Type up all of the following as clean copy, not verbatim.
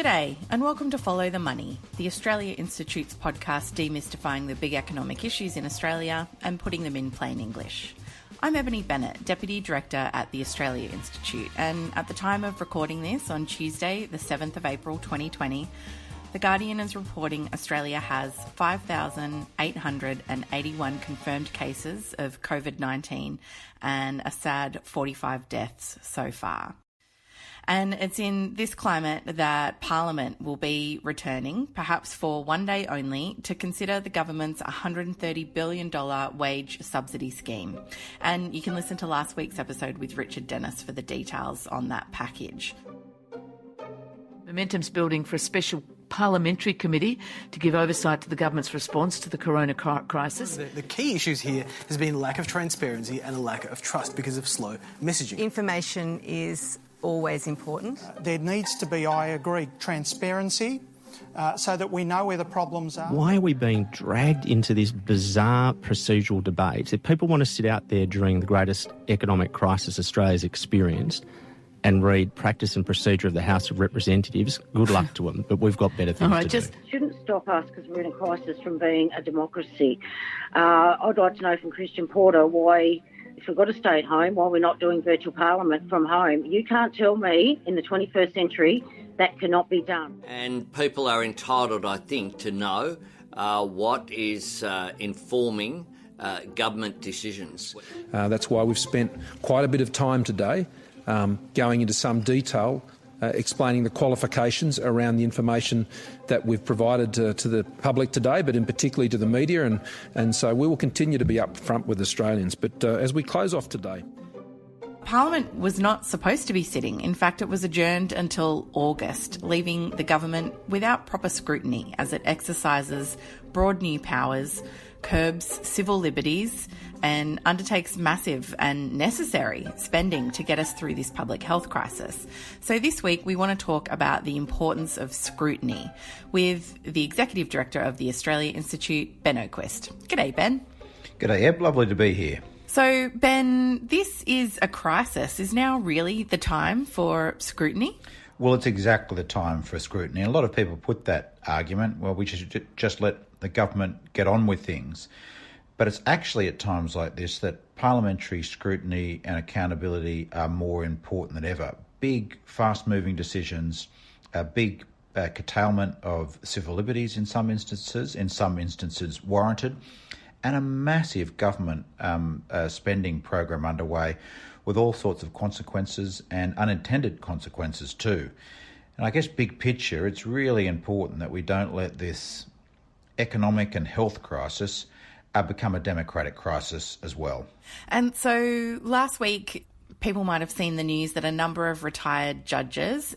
G'day and welcome to Follow the Money, the Australia Institute's podcast demystifying the big economic issues in Australia and putting them in plain English. I'm Ebony Bennett, Deputy Director at the Australia Institute, and at the time of recording this on Tuesday, the 7th of April 2020, The Guardian is reporting Australia has 5,881 confirmed cases of COVID-19 and a sad 45 deaths so far. And it's in this climate that Parliament will be returning, perhaps for one day only, to consider the government's $130 billion wage subsidy scheme. And you can listen to last week's episode with Richard Dennis for the details on that package. Momentum's building for a special parliamentary committee to give oversight to the government's response to the corona crisis. The key issues here has been lack of transparency and a lack of trust because of slow messaging. Information is always important. There needs to be, I agree, transparency so that we know where the problems are. Why are we being dragged into this bizarre procedural debate? If people want to sit out there during the greatest economic crisis Australia's experienced and read Practice and Procedure of the House of Representatives, good luck to them, but we've got better things to do. Shouldn't stop us, because we're in a crisis, from being a democracy. I'd like to know from Christian Porter why, if we've got to stay at home, why we're not doing virtual parliament from home. You can't tell me in the 21st century that cannot be done. And people are entitled, I think, to know what is informing government decisions. That's why we've spent quite a bit of time today going into some detail, explaining the qualifications around the information that we've provided to the public today, but in particularly to the media, and so we will continue to be upfront with Australians. But as we close off today, Parliament was not supposed to be sitting. In fact, it was adjourned until August, leaving the government without proper scrutiny as it exercises broad new powers, curbs civil liberties, and undertakes massive and necessary spending to get us through this public health crisis. So this week we want to talk about the importance of scrutiny with the Executive Director of the Australia Institute, Ben Oquist. G'day, Ben. G'day, Eb. Lovely to be here. So, Ben, this is a crisis. Is now really the time for scrutiny? Well, it's exactly the time for scrutiny. A lot of people put that argument, well, we should just let the government get on with things. But it's actually at times like this that parliamentary scrutiny and accountability are more important than ever. Big, fast-moving decisions, a big curtailment of civil liberties in some instances warranted, and a massive government spending program underway with all sorts of consequences and unintended consequences too. And I guess big picture, it's really important that we don't let this economic and health crisis become a democratic crisis as well. And so last week, people might have seen the news that a number of retired judges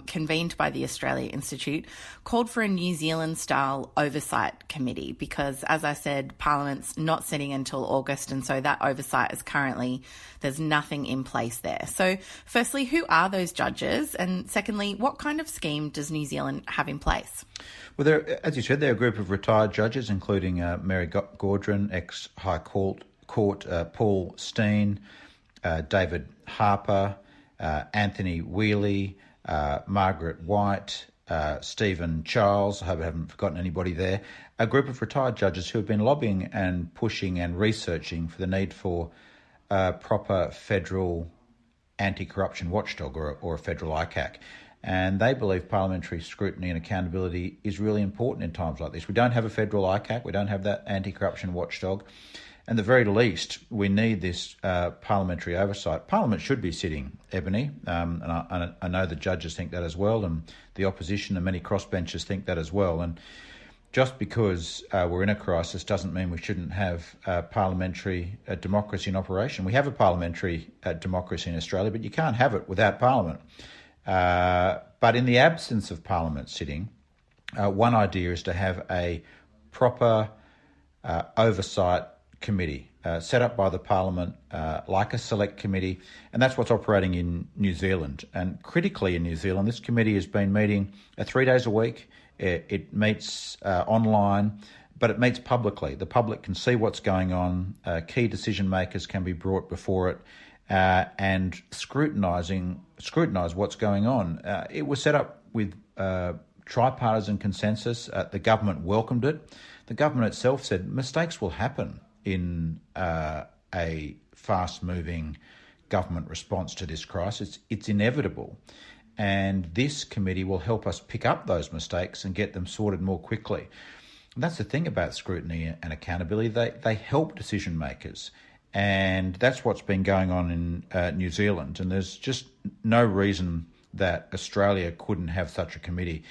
convened by the Australia Institute called for a New Zealand-style oversight committee because, as I said, Parliament's not sitting until August, and so that oversight is currently, there's nothing in place there. So firstly, who are those judges? And secondly, what kind of scheme does New Zealand have in place? Well, as you said, they're a group of retired judges, including Mary Gaudron, ex-High Court Paul Steen, David Harper, Anthony Wheely, Margaret White, Stephen Charles, I hope I haven't forgotten anybody there, a group of retired judges who have been lobbying and pushing and researching for the need for a proper federal anti-corruption watchdog or a federal ICAC. And they believe parliamentary scrutiny and accountability is really important in times like this. We don't have a federal ICAC, we don't have that anti-corruption watchdog. And at the very least, we need this parliamentary oversight. Parliament should be sitting, Ebony, and I know the judges think that as well, and the opposition and many crossbenchers think that as well. And just because we're in a crisis doesn't mean we shouldn't have parliamentary democracy in operation. We have a parliamentary democracy in Australia, but you can't have it without Parliament. But in the absence of Parliament sitting, one idea is to have a proper oversight committee set up by the Parliament, like a select committee, and that's what's operating in New Zealand. And critically in New Zealand, this committee has been meeting 3 days a week. It meets online, but it meets publicly. The public can see what's going on. Key decision makers can be brought before it and scrutinise what's going on. It was set up with tripartisan consensus. The government welcomed it. The government itself said mistakes will happen in a fast-moving government response to this crisis. It's inevitable. And this committee will help us pick up those mistakes and get them sorted more quickly. And that's the thing about scrutiny and accountability. They help decision makers. And that's what's been going on in New Zealand. And there's just no reason that Australia couldn't have such a committee,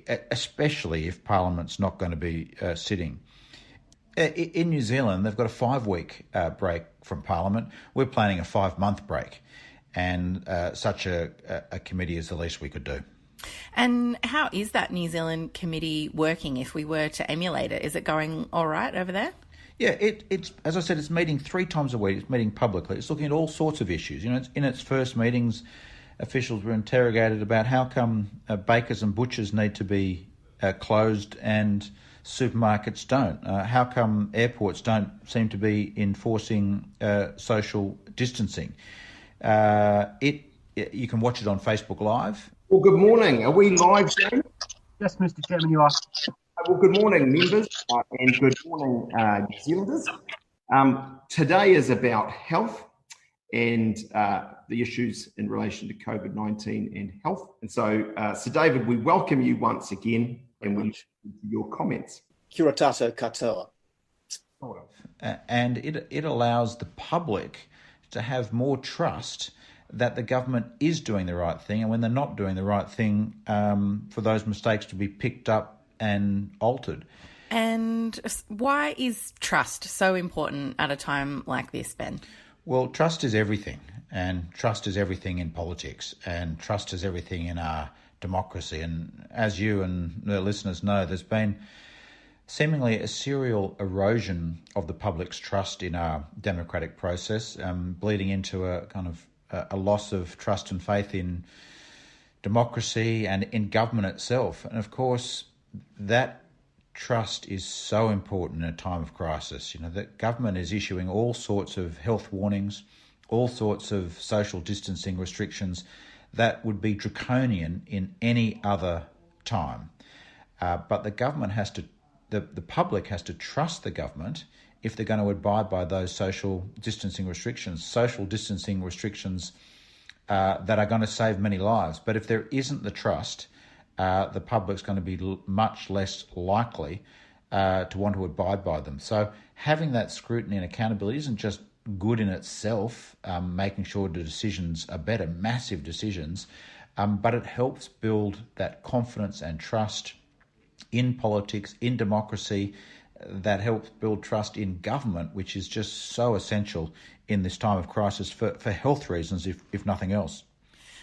especially if Parliament's not going to be sitting. In New Zealand, they've got a 5-week break from Parliament. We're planning a 5-month break. And such a committee is the least we could do. And how is that New Zealand committee working if we were to emulate it? Is it going all right over there? Yeah, it's as I said, it's meeting 3 times a week. It's meeting publicly. It's looking at all sorts of issues. You know, in its first meetings, officials were interrogated about how come bakers and butchers need to be closed and supermarkets don't. How come airports don't seem to be enforcing social distancing? You can watch it on Facebook Live. Well, good morning. Are we live, James? Yes, Mr. Chairman, you are. Well, good morning, members, and good morning, New Zealanders. Today is about health and the issues in relation to COVID-19 and health. And so, Sir David, we welcome you once again, and we listen to your comments. Kia ora tātou katoa. And it allows the public to have more trust that the government is doing the right thing, and when they're not doing the right thing, for those mistakes to be picked up and altered. And why is trust so important at a time like this, Ben? Well, trust is everything, and trust is everything in politics, and trust is everything in our democracy. And as you and the listeners know, there's been seemingly a serial erosion of the public's trust in our democratic process, bleeding into a kind of a loss of trust and faith in democracy and in government itself. And of course, that trust is so important in a time of crisis. You know, that government is issuing all sorts of health warnings, all sorts of social distancing restrictions that would be draconian in any other time. But the government has to, the public has to trust the government if they're going to abide by those social distancing restrictions that are going to save many lives. But if there isn't the trust, the public's going to be much less likely to want to abide by them. So having that scrutiny and accountability isn't just good in itself, making sure the decisions are better, massive decisions, but it helps build that confidence and trust in politics, in democracy, that helps build trust in government, which is just so essential in this time of crisis for health reasons, if nothing else.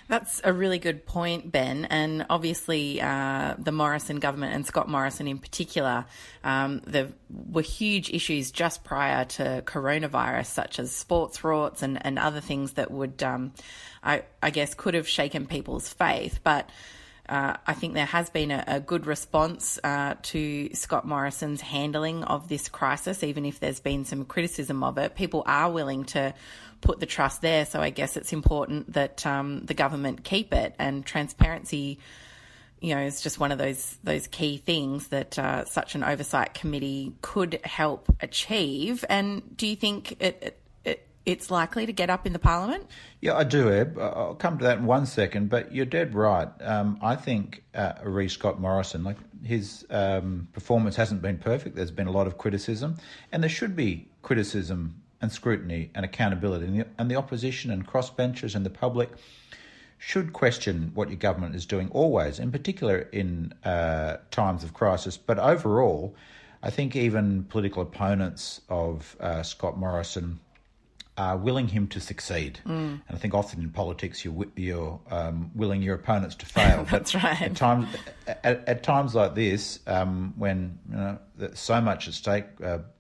That's a really good point, Ben. And obviously the Morrison government and Scott Morrison in particular, there were huge issues just prior to coronavirus, such as sports rorts and other things that would, I guess, could have shaken people's faith. But I think there has been a good response to Scott Morrison's handling of this crisis, even if there's been some criticism of it. People are willing to put the trust there, so I guess it's important that the government keep it. And transparency, you know, is just one of those key things that such an oversight committee could help achieve. And do you think it's likely to get up in the Parliament? Yeah, I do, Eb. I'll come to that in 1 second, but you're dead right. I think Scott Morrison, like his performance hasn't been perfect. There's been a lot of criticism, and there should be criticism and scrutiny and accountability, and the opposition and crossbenchers and the public should question what your government is doing always, in particular in times of crisis. But overall, I think even political opponents of Scott Morrison are willing him to succede. And I think often in politics you're willing your opponents to fail. That's but right. At times like this, when there's so much at stake,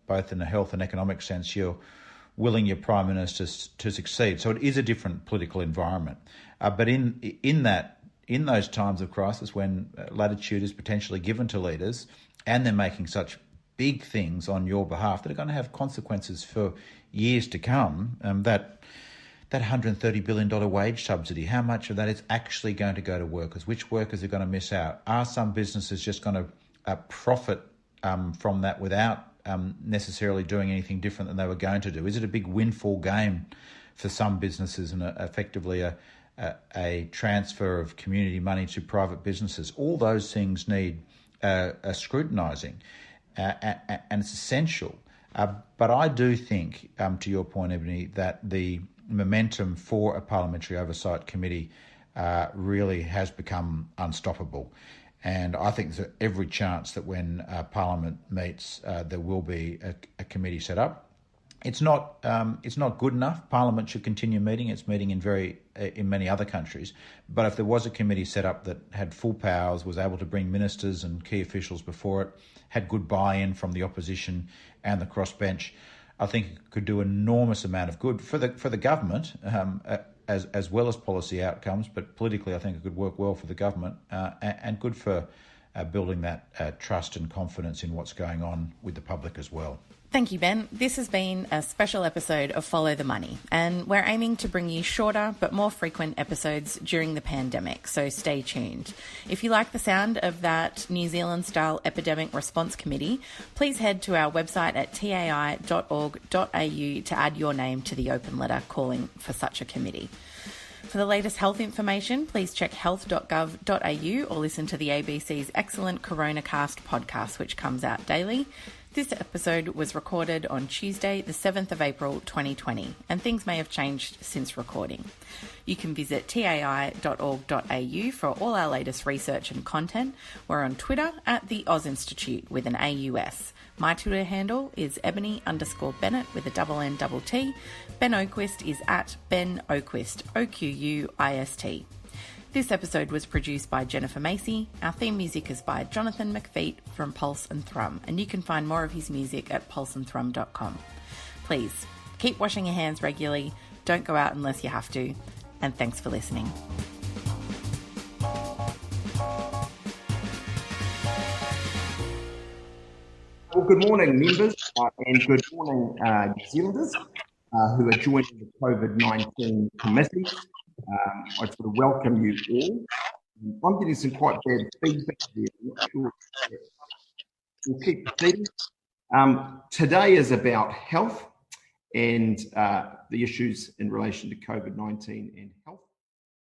both in a health and economic sense, you're willing your prime minister to succeed. So it is a different political environment. But in those times of crisis, when latitude is potentially given to leaders, and they're making such big things on your behalf that are going to have consequences for years to come, that that $130 billion wage subsidy, how much of that is actually going to go to workers? Which workers are going to miss out? Are some businesses just going to profit from that without necessarily doing anything different than they were going to do? Is it a big windfall game for some businesses and effectively a transfer of community money to private businesses? All those things need scrutinising, and it's essential. But I do think, to your point, Ebony, that the momentum for a parliamentary oversight committee really has become unstoppable. And I think there's every chance that when Parliament meets, there will be a committee set up. It's not good enough. Parliament should continue meeting. It's meeting in many other countries. But if there was a committee set up that had full powers, was able to bring ministers and key officials before it, had good buy-in from the opposition and the crossbench, I think it could do an enormous amount of good for the government, as well as policy outcomes. But politically, I think it could work well for the government and good for building that trust and confidence in what's going on with the public as well. Thank you, Ben. This has been a special episode of Follow the Money, and we're aiming to bring you shorter but more frequent episodes during the pandemic, so stay tuned. If you like the sound of that New Zealand-style Epidemic Response Committee, please head to our website at tai.org.au to add your name to the open letter calling for such a committee. For the latest health information, please check health.gov.au or listen to the ABC's excellent CoronaCast podcast, which comes out daily. This episode was recorded on Tuesday, the 7th of April 2020, and things may have changed since recording. You can visit tai.org.au for all our latest research and content. We're on Twitter at the Oz Institute with an AUS. My Twitter handle is Ebony_Bennett with a _N_T. Ben Oquist is at Ben Oquist, OQUIST. This episode was produced by Jennifer Macey. Our theme music is by Jonathan McFeat from Pulse and Thrum, and you can find more of his music at pulseandthrum.com. Please, keep washing your hands regularly, don't go out unless you have to, and thanks for listening. Well, good morning, members, and good morning, New Zealanders who are joining the COVID-19 committee. I just want to welcome you all. I'm getting some quite bad feedback there. I'm not sure. We'll keep proceeding. Today is about health and the issues in relation to COVID-19 and health.